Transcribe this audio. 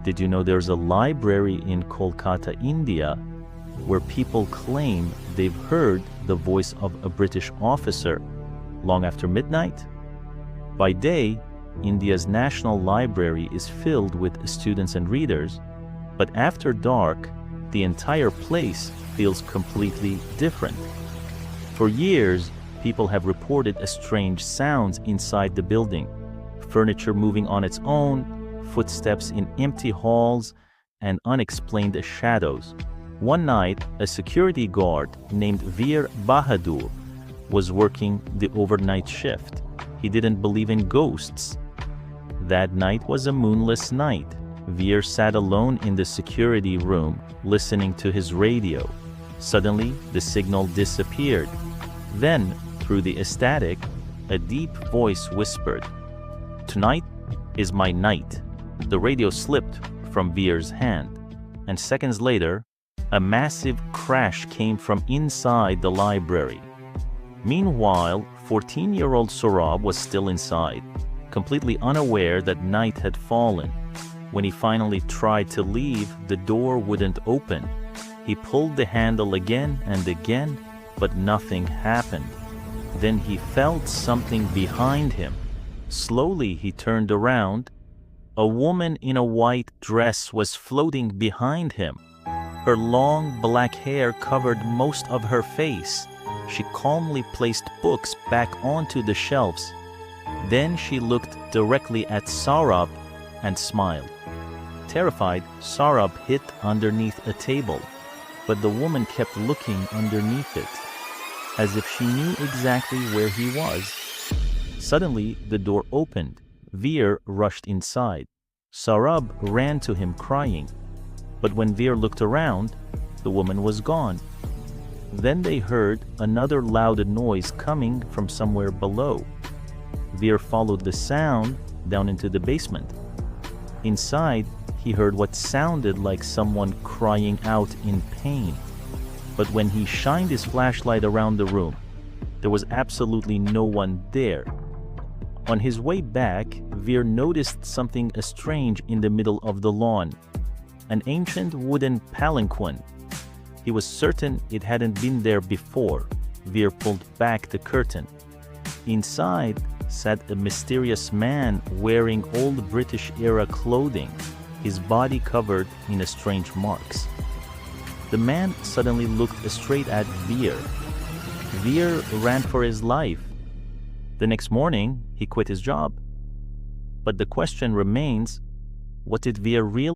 Did you know there's a library in Kolkata, India, where people claim they've heard the voice of a British officer long after midnight? By day, India's National Library is filled with students and readers, but after dark, the entire place feels completely different. For years, people have reported strange sounds inside the building, furniture moving on its own, footsteps in empty halls, and unexplained shadows. One night, a security guard named Veer Bahadur was working the overnight shift. He didn't believe in ghosts. That night was a moonless night. Veer sat alone in the security room, listening to his radio. Suddenly, the signal disappeared. Then, through the static, a deep voice whispered, "Tonight is my night." The radio slipped from Veer's hand, and seconds later, a massive crash came from inside the library. Meanwhile, 14-year-old Saurabh was still inside, completely unaware that night had fallen. When he finally tried to leave, the door wouldn't open. He pulled the handle again and again, but nothing happened. Then he felt something behind him. Slowly he turned around. A woman in a white dress was floating behind him. Her long black hair covered most of her face. She calmly placed books back onto the shelves. Then she looked directly at Saurabh and smiled. Terrified, Saurabh hid underneath a table, but the woman kept looking underneath it, as if she knew exactly where he was. Suddenly, the door opened. Veer rushed inside. Saurabh ran to him crying, but when Veer looked around, the woman was gone. Then they heard another loud noise coming from somewhere below. Veer followed the sound down into the basement. Inside, he heard what sounded like someone crying out in pain. But when he shined his flashlight around the room, there was absolutely no one there. On his way back, Veer noticed something strange in the middle of the lawn, an ancient wooden palanquin. He was certain it hadn't been there before. Veer pulled back the curtain. Inside sat a mysterious man wearing old British-era clothing, his body covered in strange marks. The man suddenly looked straight at Veer. Veer ran for his life. The next morning, he quit his job. But the question remains, what did Veer really